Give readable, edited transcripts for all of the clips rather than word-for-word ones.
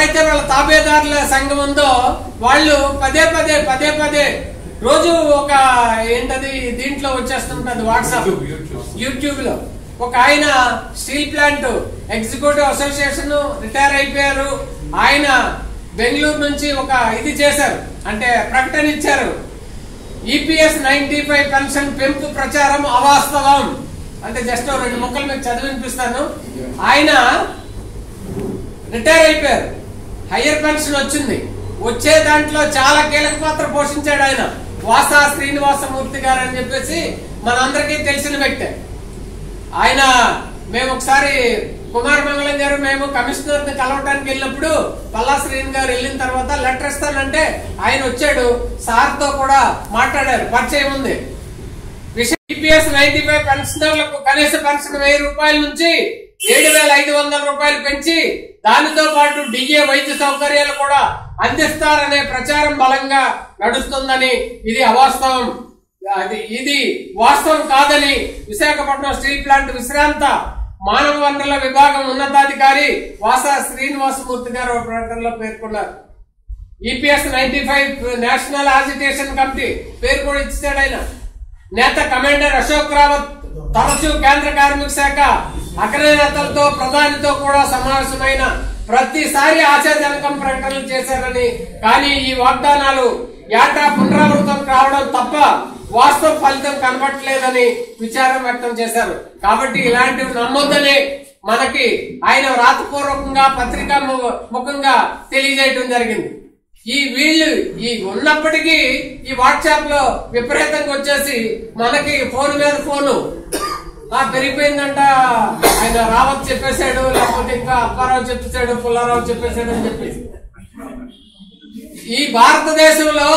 ఎవరైతే వాళ్ళ తాబేదారుల సంఘం ఉందో వాళ్ళు పదే పదే రోజు ఒక ఏంటది దీంట్లో వచ్చేస్తుంటది వాట్సాప్ యూట్యూబ్ లో ఒక ఆయన steel plant executive association retire అయిపోయారు. ఆయన బెంగళూరు నుంచి ఒక ఇది చేశారు, అంటే ప్రకటన ఇచ్చారు. ఈపీఎస్ 95 పెన్షన్ పెంపు ప్రచారం అవాస్తవం అంటే జస్ట్ 2 ముక్కలు మీకు చదివినిపిస్తాను. ఆయన రిటైర్ అయిపోయారు, హయ్యర్ పెన్షన్ వచ్చింది. వచ్చే దాంట్లో చాలా కీలక పాత్ర పోషించాడు ఆయన, వాసా శ్రీనివాసమూర్తి గారు అని చెప్పేసి మనందరికీ తెలిసిన వ్యక్తే. ఆయన మేము ఒకసారి కుమార్ మంగళం గారు మేము కమిషనర్ ని కలవటానికి వెళ్ళినప్పుడు పల్లా శ్రీని గారు వెళ్ళిన తర్వాత లెటర్ ఇస్తానంటే ఆయన వచ్చాడు, సార్ తో కూడా మాట్లాడారు, పరిచయం ఉంది. ఈపీఎస్ 95 పెన్షనర్లకు కనీస పెన్షన్ 1000 రూపాయల నుంచి 7500 రూపాయలు పెంచి దానితో పాటు డిఏ వైద్య సౌకర్యాలు కూడా అందిస్తారనే ప్రచారం బలంగా నడుస్తుందని, ఇది అవాస్తవం, ఇది వాస్తవం కాదని విశాఖపట్నం స్టీల్ ప్లాంట్ విశ్రాంత మానవ వనరుల విభాగం ఉన్నతాధికారి వాసా శ్రీనివాసమూర్తి గారు ప్రకటనలో పేర్కొన్నారు. ఈపీఎస్ 95 నేషనల్ యాజిటేషన్ కమిటీ పేరు కూడా ఇచ్చాడు ఆయన. నేత కమాండర్ అశోక్ రావత్ తరచూ కేంద్ర కార్మిక శాఖ అగ్రనేతలతో ప్రధానితో కూడా సమావేశమైన ప్రతిసారి ఆశాజనకం ప్రకటనలు చేశారని, కానీ ఈ వాగ్దానాలు ఏటా పునరావృతం కావడం తప్ప వాస్తవ ఫలితం కనబట్టలేదని విచారం వ్యక్తం చేశారు. కాబట్టి ఇలాంటివి నమ్మొద్దని మనకి ఆయన రాతపూర్వకంగా పత్రికా ముఖంగా తెలియజేయడం జరిగింది. వీళ్ళు ఉన్నప్పటికీ ఈ వాట్సాప్ లో విపరీతంగా వచ్చేసి మనకి ఫోన్ మీద ఫోను పెరిగిపోయిందంట, ఆయన రావత్ చెప్పేశాడు, లేకపోతే ఇంకా అప్పారావు చెప్పేశాడు, పుల్లారావు చెప్పేశాడు అని చెప్పేసి. ఈ భారతదేశంలో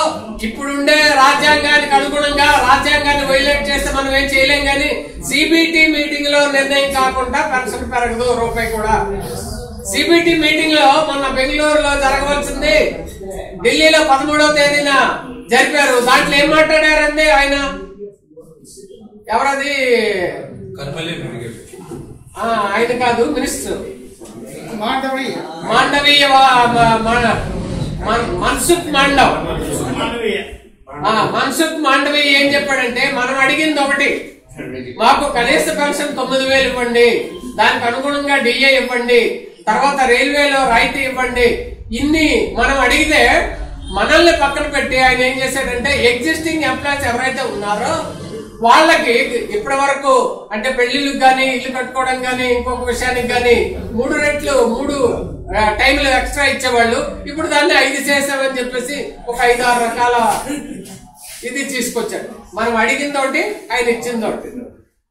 ఇప్పుడుండే రాజ్యాంగానికి అనుగుణంగా రాజ్యాంగాన్ని వైలేట్ చేస్తే మనం ఏం చేయలేం, కానీ సిబిటి మీటింగ్ లో నిర్ణయం కాకుండా పెన్షన్ పెరగదు రూపాయి కూడా. సిబిటి మీటింగ్ లో మొన్న బెంగళూరులో జరగవలసింది ఢిల్లీలో 13వ తేదీన జరిపారు. దాంట్లో ఏం మాట్లాడారండి ఆయన, ఎవరది ఆయన కాదు మినిస్టర్ మాండవీయ మన్సుఖ్ మాండవ్. మన్సుఖ్ మాండవీయ ఏం చెప్పాడంటే, మనం అడిగింది ఒకటి, మాకు కనీస పెన్షన్ 9000 ఇవ్వండి, దానికి అనుగుణంగా డిఏ ఇవ్వండి, తర్వాత రైల్వేలో రాయితీ ఇవ్వండి. ఇన్ని మనం అడిగితే మనల్ని పక్కన పెట్టి ఆయన ఏం చేశాడంటే, ఎగ్జిస్టింగ్ ఎంప్లాయీస్ ఎవరైతే ఉన్నారో వాళ్ళకి ఇప్పటి వరకు అంటే పెళ్లిళ్ళకి గానీ ఇల్లు కట్టుకోవడం గానీ ఇంకొక విషయానికి గానీ 3 రెట్లు 3 టైంలు ఎక్స్ట్రా ఇచ్చేవాళ్ళు, ఇప్పుడు దాన్ని 5 చేసామని చెప్పేసి ఒక 5-6 రకాల ఇది తీసుకొచ్చాడు. మనం అడిగిన తోటి ఆయన ఇచ్చిన తోటి.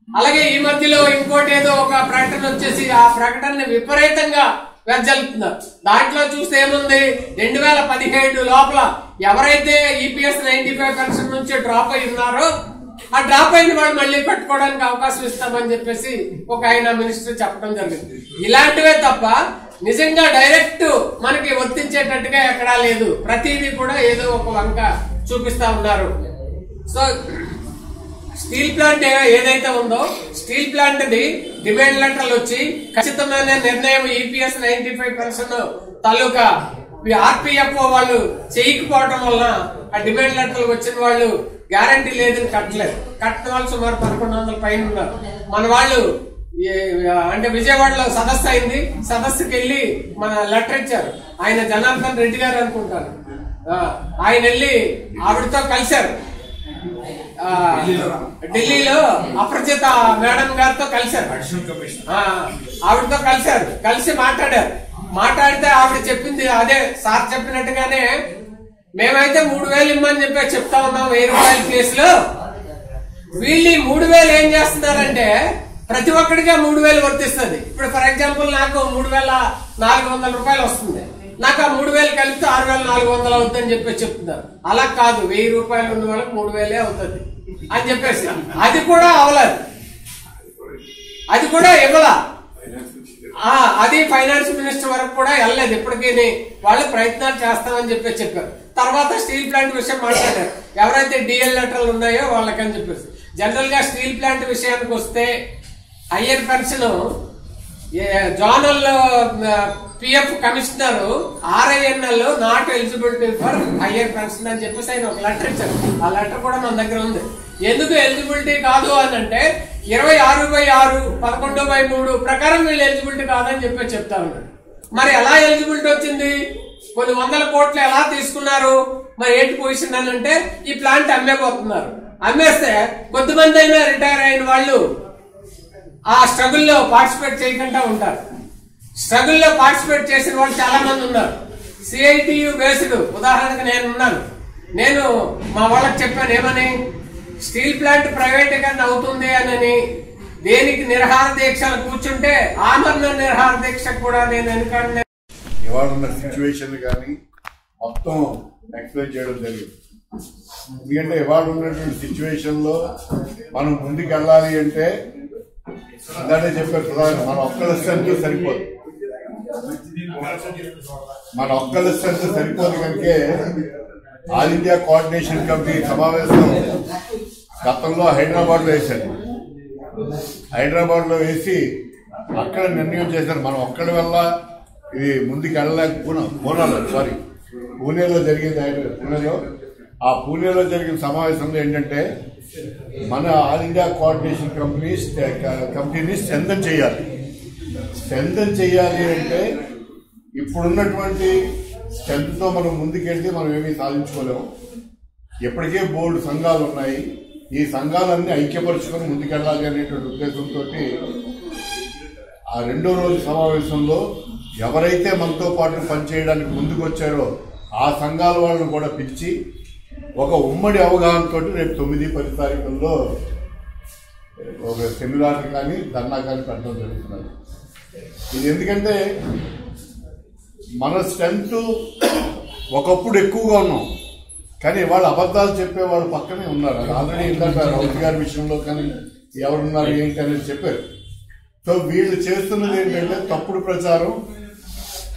అలాగే ఈ మధ్యలో ఇంకోటి ఏదో ఒక ప్రకటన వచ్చేసి ఆ ప్రకటనని విపరీతంగా వెజ్జలుతున్నారు. దాంట్లో చూస్తే ఏముంది, 2017 లోపల ఎవరైతే ఈపీఎస్ 95 పెన్షన్ నుంచి డ్రాప్ అయి ఉన్నారో ఆ డ్రాప్ అయిన వాళ్ళు మళ్ళీ కట్టుకోవడానికి అవకాశం ఇస్తామని చెప్పేసి ఒక ఆయన మినిస్టర్ చెప్పడం జరిగింది. ఇలాంటివే తప్ప నిజంగా డైరెక్ట్ మనకి వర్తించేటట్టుగా ఎక్కడా లేదు. ప్రతిదీ కూడా ఏదో ఒక వంక చూపిస్తా ఉన్నారు. సో స్టీల్ ప్లాంట్ ఏదైతే ఉందో స్టీల్ ప్లాంట్ ది డిమాండ్ లెటర్లు వచ్చి ఖచ్చితమైన నిర్ణయం ఈపీఎస్ 95 పెన్షన్ తాలూకా ఆర్పిఎఫ్ఓ వాళ్ళు చేయకపోవడం వల్ల ఆ డిమాండ్ లెటర్లు వచ్చిన వాళ్ళు గ్యారంటీ లేదని కట్టలేదు. కట్టిన వాళ్ళు సుమారు 1100 పైన ఉన్నారు. మన వాళ్ళు అంటే విజయవాడలో సదస్సు అయింది, సదస్సుకి వెళ్ళి మన లెటర్ ఇచ్చారు. ఆయన జనార్దన్ రెడ్డి గారు అనుకుంటారు, ఆయన వెళ్ళి ఆవిడతో కలిశారు. ఢిల్లీలో అప్రజిత మేడం గారితో కలిశారు, ఆవిడతో కలిశారు. కలిసి మాట్లాడితే ఆవిడ చెప్పింది అదే సార్ చెప్పినట్టుగానే, మేమైతే 3000 ఇమ్మని చెప్పి చెప్తా ఉన్నాం 1000 రూపాయల కేసులో. వీళ్ళు 3000 ఏం చేస్తున్నారంటే ప్రతి ఒక్కడిగా 3000 వర్తిస్తుంది. ఇప్పుడు ఫర్ ఎగ్జాంపుల్ నాకు 3400 రూపాయలు వస్తుంది, నాకు ఆ 3000 కలిపితే 6400 అవుతుందని చెప్పి చెప్తున్నారు. అలా కాదు, 1000 రూపాయలు ఉన్న వాళ్ళకి 3000 అవుతుంది అని చెప్పేసి అది కూడా అవలేదు, అది కూడా ఇవ్వలా. అది ఫైనాన్స్ మినిస్టర్ వరకు కూడా వెళ్ళలేదు. ఇప్పటికీ వాళ్ళు ప్రయత్నాలు చేస్తామని చెప్పారు. తర్వాత స్టీల్ ప్లాంట్ విషయం మాట్లాడారు, ఎవరైతే డిఎల్ లెటర్లు ఉన్నాయో వాళ్ళకని చెప్పేసి. జనరల్ గా స్టీల్ ప్లాంట్ విషయానికి వస్తే higher pension zonal PF commissioner RINL not eligibility for higher pension అని చెప్పేసి ఆయన ఒక లెటర్ ఇచ్చారు. ఆ లెటర్ కూడా మన దగ్గర ఉంది. ఎందుకు ఎలిజిబిలిటీ కాదు అని అంటే 26/6 11/3 ప్రకారం వీళ్ళు ఎలిజిబిలిటీ కాదని చెప్పి చెప్తా ఉన్నారు. మరి ఎలా ఎలిజిబిలిటీ వచ్చింది? కొన్ని వందల కోట్లు ఎలా తీసుకున్నారు? మరి ఏంటి పొజిషన్ అని అంటే ఈ ప్లాంట్ అమ్మేపోతున్నారు. అమ్మేస్తే కొద్దిమంది అయినా రిటైర్ అయిన వాళ్ళు ఆ స్ట్రగుల్లో పార్టిసిపేట్ చేయకుండా ఉంటారు. స్ట్రగుల్లో పార్టిసిపేట్ చేసిన వాళ్ళు చాలా మంది ఉన్నారు. CITU బేస్డ్ ఉదాహరణకు నేను ఉన్నాను. నేను మా వాళ్ళకి చెప్పాను ఏమని, స్టీల్ ప్లాంట్ ప్రైవేటీకరణ అవుతుంది అని. దేనికి నిరహార దీక్షలు కూర్చుంటే ఆమరణ నిరహార దీక్ష కూడా నేను ఎందుకంటే ఇవాళ ఉన్న సిచ్యువేషన్ కానీ మొత్తం ఎక్స్ప్లెయిన్ చేయడం జరిగింది. ఎందుకంటే ఇవాళ ఉన్నటువంటి సిచ్యువేషన్ లో మనం ముందుకు వెళ్ళాలి అంటే ఇందాకే చెప్పే ప్రధానం మన ఒక్కల స్ట్రెంత్ సరిపోదు. మన ఒక్కల స్ట్రెంత్ సరిపోదు కనుకే ఆల్ ఇండియా కోఆర్డినేషన్ కమిటీ సమావేశం గతంలో హైదరాబాద్ లో వేశారు. హైదరాబాద్ లో వేసి అక్కడ నిర్ణయం చేశారు మనం ఒక్కడి వల్ల ఇది ముందుకు వెళ్ళలేక పూణేలో జరిగింది. ఆ పూణేలో జరిగిన సమావేశంలో ఏంటంటే మన ఆల్ ఇండియా కోఆర్డినేషన్ కమిటీని స్ట్రెంథన్ చేయాలి. స్ట్రెంథన్ చేయాలి అంటే ఇప్పుడున్నటువంటి స్ట్రెంత్ తో మనం ముందుకెళ్తే మనం ఏమీ సాధించుకోలేము. ఇప్పటికే బోర్డు సంఘాలు ఉన్నాయి. ఈ సంఘాలన్నీ ఐక్యపరుచుకొని ముందుకెళ్ళాలి అనేటువంటి ఉద్దేశంతో ఆ రెండో రోజు సమావేశంలో ఎవరైతే మనతో పాటు పనిచేయడానికి ముందుకు వచ్చారో ఆ సంఘాల వాళ్ళను కూడా పిలిచి ఒక ఉమ్మడి అవగాహనతో రేపు 9-10 తారీఖుల్లో ఒక సెమినార్ కానీ ధర్నా కానీ పెట్టడం జరుగుతున్నది. ఇది ఎందుకంటే మన స్ట్రెంత్ ఒకప్పుడు ఎక్కువగా ఉన్నాం, కానీ వాళ్ళు అబద్ధాలు చెప్పే వాళ్ళు పక్కనే ఉన్నారు. ఆల్రెడీ ఇందాక రౌత్ గారి విషయంలో కానీ ఎవరున్నారు ఏంటి అనేది చెప్పారు. సో వీళ్ళు చేస్తున్నది ఏంటంటే తప్పుడు ప్రచారం,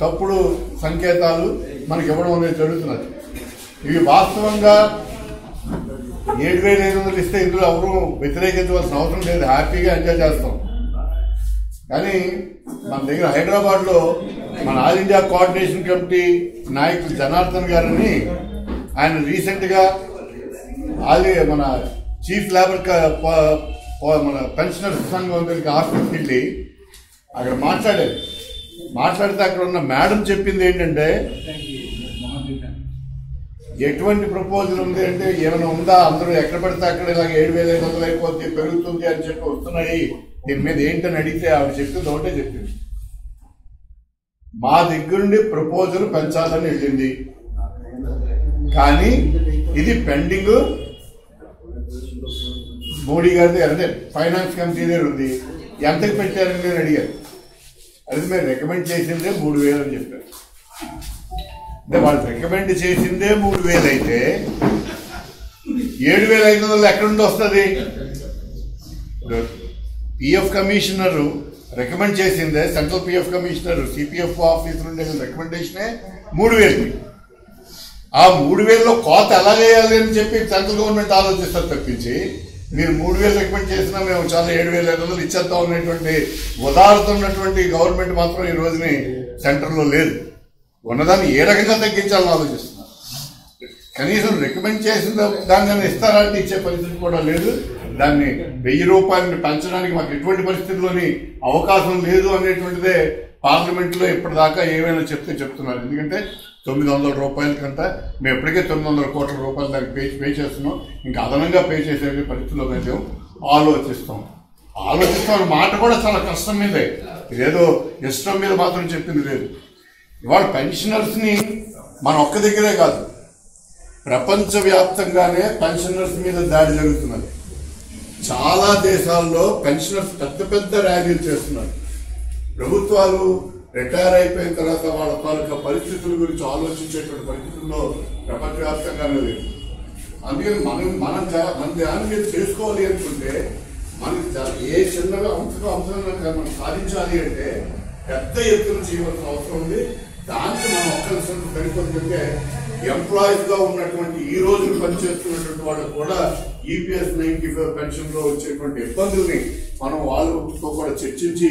తప్పుడు సంకేతాలు మనకి ఇవ్వడం అనేది జరుగుతున్నది. ఇవి వాస్తవంగా 7,500 ఇస్తే ఇందులో ఎవరు వ్యతిరేకించవలసిన అవసరం లేదు, హ్యాపీగా ఎంజాయ్ చేస్తాం. కానీ మన దగ్గర హైదరాబాద్ లో మన ఆల్ ఇండియా కోఆర్డినేషన్ కమిటీ నాయకులు జనార్దన్ గారని ఆయన రీసెంట్ గా మన చీఫ్ లేబర్ మన పెన్షనర్ సంఘం దగ్గరికి ఆఫీస్కి వెళ్ళి అక్కడ మాట్లాడితే అక్కడ ఉన్న మేడం చెప్పింది ఏంటంటే ఎటువంటి ప్రపోజల్ ఉంది అంటే ఏమైనా ఉందా, అందరూ ఎక్కడ పడితే అక్కడ ఇలాగ 7,500 అయిపోద్ది పెరుగుతుంది అని చెప్పి వస్తున్నాయి, దీని మీద ఏంటని అడిగితే ఆవిడ చెప్తుంది ఒకటే చెప్పింది, మా దగ్గరుండి ప్రపోజల్ పెంచాలని వెళ్ళింది కానీ ఇది పెండింగ్ మోడీ గారి అంటే ఫైనాన్స్ కమిటీ దగ్గర ఉంది, ఎంతకు పెట్టారని నేను అడిగారు. అది మీరు రికమెండ్ చేసిందే 3,000 అని చెప్పారు. అంటే వాళ్ళు రికమెండ్ చేసిందే 3,000 అయితే 7,500 ఎక్కడి నుండి వస్తుంది? పిఎఫ్ కమిషనర్ రికమెండ్ చేసిందే, central PF commissioner CPF office నుండి రికమెండేషనే 3,000. ఆ 3,000లో కోత ఎలా చేయాలి అని చెప్పి సెంట్రల్ గవర్నమెంట్ ఆలోచిస్తారు తప్పించి మీరు 3,000 రికమెండ్ చేసినా మేము చాలా 7,500 ఇచ్చేద్దాం అనేటువంటి ఉదారత ఉన్నటువంటి గవర్నమెంట్ మాత్రం ఈ రోజుని సెంటర్లో లేదు. ఉన్నదాన్ని ఏ రకంగా తగ్గించాలని ఆలోచిస్తున్నారు. కనీసం రికమెండ్ చేసిన దాన్ని ఇస్తారంటే ఇచ్చే పరిస్థితి కూడా లేదు. దాన్ని 1,000 రూపాయలని పెంచడానికి మాకు ఎటువంటి పరిస్థితుల్లోని అవకాశం లేదు అనేటువంటిదే పార్లమెంట్ లో ఇప్పటిదాకా ఏమైనా చెప్తున్నారు. ఎందుకంటే 900 రూపాయల కంటే మేము ఎప్పటికే 900 కోట్ల రూపాయలు దానికి పే చేస్తున్నాం, ఇంకా అదనంగా పే చేసే పరిస్థితిలో మేము ఆలోచిస్తాం మాట కూడా చాలా కష్టం మీదే, ఇదేదో ఇష్టం మీద మాత్రం చెప్పింది లేదు. ఇవాళ పెన్షనర్స్ ని మన ఒక్క దగ్గరే కాదు, ప్రపంచవ్యాప్తంగానే పెన్షనర్స్ మీద దాడి జరుగుతున్నది. చాలా దేశాల్లో పెన్షనర్స్ పెద్ద పెద్ద ర్యాలీలు చేస్తున్నారు. ప్రభుత్వాలు రిటైర్ అయిపోయిన తర్వాత వాళ్ళ తాలూకా పరిస్థితుల గురించి ఆలోచించేటువంటి పరిస్థితుల్లో ప్రపంచవ్యాప్తంగానే లేదు. అందుకని మన దాన్ని చేసుకోవాలి అనుకుంటే మనకి ఏ చిన్నగా అంశంగా మనం సాధించాలి అంటే పెద్ద ఎత్తున చేయవలసిన అవసరం ఉంది. దానికి మనం ఒక్కరిసరికి సరిపోతుందంటే ఎంప్లాయీస్ గా ఉన్నటువంటి ఈ రోజు పనిచేస్తున్నటువంటి వాళ్ళకు కూడా ఈపీఎస్ 95 పెన్షన్ లో వచ్చేటువంటి ఇబ్బందుల్ని మనం వాళ్ళతో కూడా చర్చించి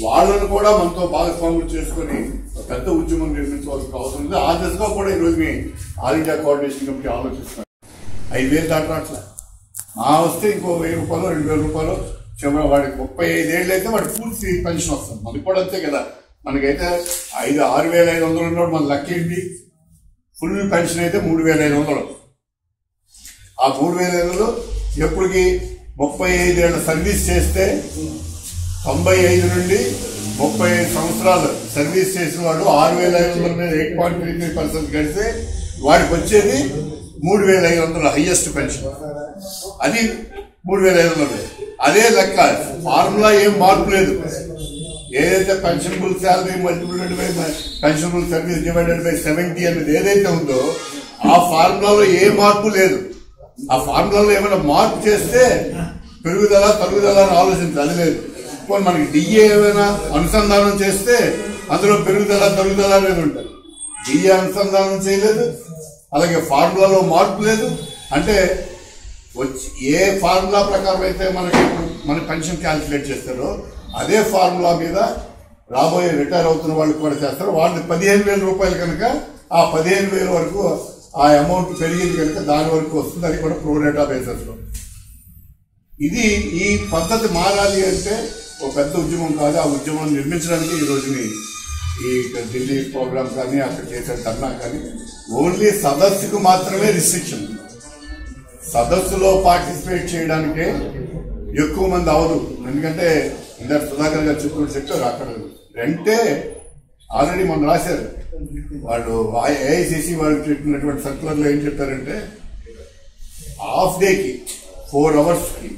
వాళ్ళను కూడా మనతో భాగస్వాములు చేసుకుని పెద్ద ఉద్యమం నిర్మించవలసిన అవసరం ఉంది. ఆ దిశగా కూడా ఈరోజు me all India coordination committee ఆలోచిస్తున్నారు. 5,000 దాటట్లా వస్తే ఇంకో 1,000 రూపాయలు 2,000 రూపాయలు చివరి వాడికి 35 ఏళ్ళు అయితే వాడికి పూర్తి పెన్షన్ వస్తుంది. మనకి కూడా అంతే కదా. మనకైతే 6,500 ఉన్నాడు. మన లెక్క ఏంటి? ఫుల్ పెన్షన్ అయితే 3,500. ఆ 3,500 ఎప్పటికి 35 ఏళ్ళ సర్వీస్ చేస్తే 95 నుండి 35 సంవత్సరాలు సర్వీస్ చేసిన వాడు 6,500 మీద 8.33% కలిస్తే వాడికి వచ్చేది 3,500 హైయెస్ట్ పెన్షన్. అది 3,500. అదే లెక్క. ఫార్ములా ఏం మార్పు లేదు. ఏదైతే pensionable salary multiplied by pensionable service divided by 70 అనేది ఏదైతే ఉందో ఆ ఫార్ములాలో ఏ మార్పు లేదు. ఆ ఫార్ములాలో ఏమైనా మార్పు చేస్తే పెరుగుదల తరుగుదల అని ఆలోచించాలి. లేదు. ఇప్పుడు మనకి డిఏ ఏమైనా అనుసంధానం చేస్తే అందులో పెరుగుదల తరుగుదల అనేది ఉంటుంది. డిఏ అనుసంధానం చేయలేదు, అలాగే ఫార్ములాలో మార్పు లేదు. అంటే ఏ ఫార్ములా ప్రకారం అయితే మన పెన్షన్ క్యాల్కులేట్ చేస్తారో అదే ఫార్ములా మీద రాబోయే రిటైర్ అవుతున్న వాళ్ళు కూడా చేస్తారు. వాళ్ళకి 15,000 రూపాయలు కనుక ఆ 15,000 వరకు ఆ అమౌంట్ పెరిగింది కనుక దాని వరకు వస్తుంది. అది కూడా ప్రోరేటా బేసిస్ లో. ఇది ఈ పద్ధతి మారాలి అంటే ఒక పెద్ద ఉద్యమం కాదు. ఆ ఉద్యమం నిర్మించడానికి ఈ రోజు ఈ ఢిల్లీ ప్రోగ్రామ్ కానీ అక్కడ చేసే ధర్నా కానీ ఓన్లీ సదస్సుకు మాత్రమే రిస్ట్రిక్షన్. సదస్సులో పార్టిసిపేట్ చేయడానికే ఎక్కువ మంది అవదు. ఎందుకంటే ఇందాక సుధాకర్ గారు చెప్పారు అక్కడ రెంటే ఆల్రెడీ మనం రాశారు. వాళ్ళు ఏఐసిసి వాళ్ళు చెప్పినటువంటి సర్కులర్ లో ఏం చెప్పారంటే హాఫ్ డేకి 4 అవర్స్కి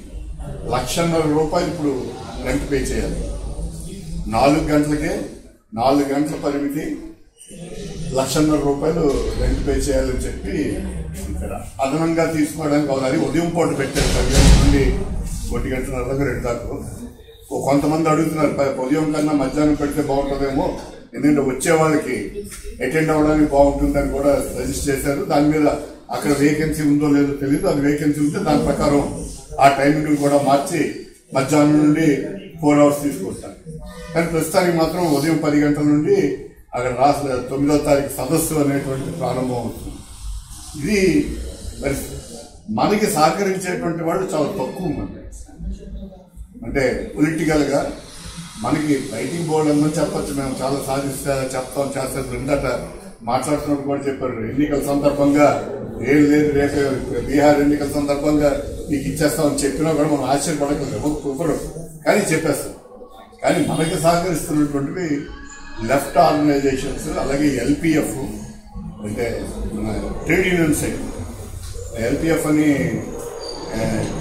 1,50,000 రూపాయలు ఇప్పుడు రెంట్ పే చేయాలి. 4 గంటలకే 4 గంటల పరిమితి 1,50,000 రూపాయలు రెంట్ పే చేయాలని చెప్పి ఇక్కడ అదనంగా తీసుకోవడానికి అవుతుంది. ఉదయం పూట పెట్టారు 10 గంటల నుండి 1 గంటల 2 దాకా. కొంతమంది అడుగుతున్నారు ఉదయం కన్నా మధ్యాహ్నం పెడితే బాగుంటుందేమో, ఎందుకంటే వచ్చే వాళ్ళకి అటెండ్ అవ్వడానికి బాగుంటుందని కూడా సజెస్ట్ చేశారు. దాని మీద అక్కడ వేకెన్సీ ఉందో లేదో తెలియదు. అది వేకెన్సీ ఉంటే దాని ప్రకారం ఆ టైమింగ్ కూడా మార్చి మధ్యాహ్నం నుండి 4 అవర్స్ తీసుకుంటారు. కానీ ప్రస్తుతానికి మాత్రం ఉదయం 10 గంటల నుండి అక్కడ 9వ తారీఖు సదస్సు అనేటువంటి ప్రారంభం అవుతుంది. ఇది మరి మనకి సహకరించేటువంటి వాళ్ళు చాలా తక్కువ మంది. అంటే పొలిటికల్ గా మనకి రైటింగ్ బోర్డు ఉందని చెప్పచ్చు. మేము చాలా సాధిస్తా చెప్తాం చేస్తాం. రెండట మాట్లాడుతున్నప్పుడు కూడా చెప్పారు ఎన్నికల సందర్భంగా ఏం లేదు, రేపు బీహార్ ఎన్నికల సందర్భంగా నీకు ఇచ్చేస్తామని చెప్పినా కూడా మనం ఆశ్చర్యపడకూడదు. కానీ చెప్పేస్తాం. కానీ మనకి సహకరిస్తున్నటువంటివి లెఫ్ట్ ఆర్గనైజేషన్స్, అలాగే ఎల్పిఎఫ్ అంటే మన ట్రేడ్ యూనియన్ సైడ్. ఎల్పిఎఫ్ అని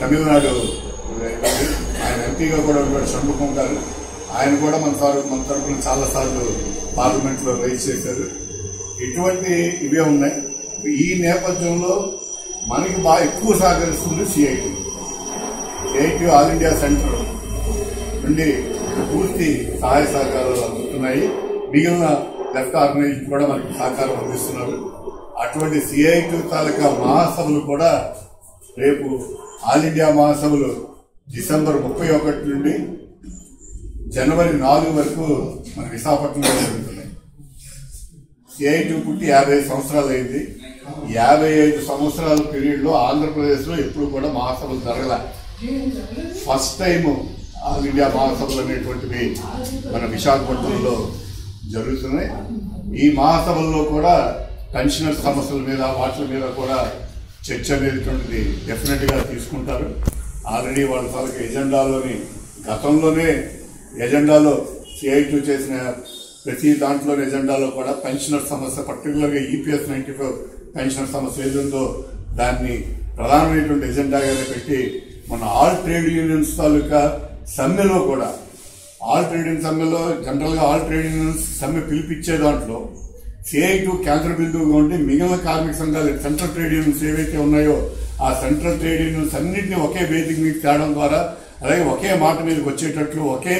తమిళనాడు ఆయన ఎంపీగా కూడా ఉన్నాడు షణ్ముఖం గారు. ఆయన కూడా మన తరఫున చాలా సార్లు పార్లమెంట్ లో రైజ్ చేశారు. ఇటువంటి ఇవే ఉన్నాయి. ఈ నేపథ్యంలో మనకి బాగా ఎక్కువ సహకరిస్తుంది సిఐటి ఆల్ ఇండియా సెంటర్ నుండి పూర్తి సహాయ సహకారాలు అందుతున్నాయి. మిగిలిన లెఫ్ట్ ఆర్గనైజేషన్ కూడా మనకి సహకారం అందిస్తున్నారు. అటువంటి సిఐటి తాలూకా మహాసభలు కూడా రేపు ఆల్ ఇండియా మహాసభలు డిసెంబర్ 31 నుండి జనవరి 4 వరకు మన విశాఖపట్నంలో జరుగుతున్నాయి. సిఐటి పుట్టి 55 సంవత్సరాలు అయింది. 55 సంవత్సరాల పీరియడ్ లో ఆంధ్రప్రదేశ్ లో ఎప్పుడు కూడా మహాసభలు జరగల. ఫస్ట్ టైం ఆల్ ఇండియా మహాసభలు అనేటువంటివి మన విశాఖపట్నంలో జరుగుతున్నాయి. ఈ మహాసభల్లో కూడా పెన్షనర్ సమస్యల మీద వాటి మీద కూడా చర్చ అనేటువంటిది డెఫినెట్ గా తీసుకుంటారు. ఆల్రెడీ వాళ్ళ తాలూకు ఎజెండాలోని గతంలోనే ఎజెండాలో సిఐటి చేసిన ప్రతి దాంట్లోని ఎజెండాలో కూడా పెన్షనర్ సమస్య, పర్టికులర్ గా ఈపీఎస్ 95 పెన్షనర్ సమస్య ఏదుందో దాన్ని ప్రధానమైనటువంటి ఎజెండాగానే పెట్టి మన ఆల్ ట్రేడ్ యూనియన్స్ తాలూకా సమ్మెలో కూడా ఆల్ ట్రేడ్ యూనియన్ సమ్మెలో జనరల్ గా ఆల్ ట్రేడ్ యూనియన్స్ సమ్మె పిలిపించే దాంట్లో సిఐటి కేంద్ర బిందువుగా ఉండి మిగిలిన కార్మిక సంఘాలు సెంట్రల్ ట్రేడ్ యూనియన్స్ ఏవైతే ఉన్నాయో ఆ సెంట్రల్ ట్రేడ్ యూనియన్స్ అన్నింటినీ ఒకే వేదిక మీద తేవడం ద్వారా, అలాగే ఒకే మాట మీదకి వచ్చేటట్లు ఒకే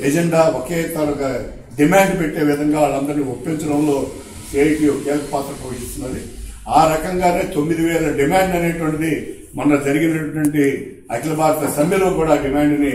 ఎజెండా ఒకే తాలూకా డిమాండ్ పెట్టే విధంగా వాళ్ళందరినీ ఒప్పించడంలో సిఐటి కీలక పాత్ర పోషిస్తున్నది. ఆ రకంగానే 9,000 డిమాండ్ అనేటువంటిది మొన్న జరిగినటువంటి అఖిల భారత సమ్మెలో కూడా డిమాండ్ ని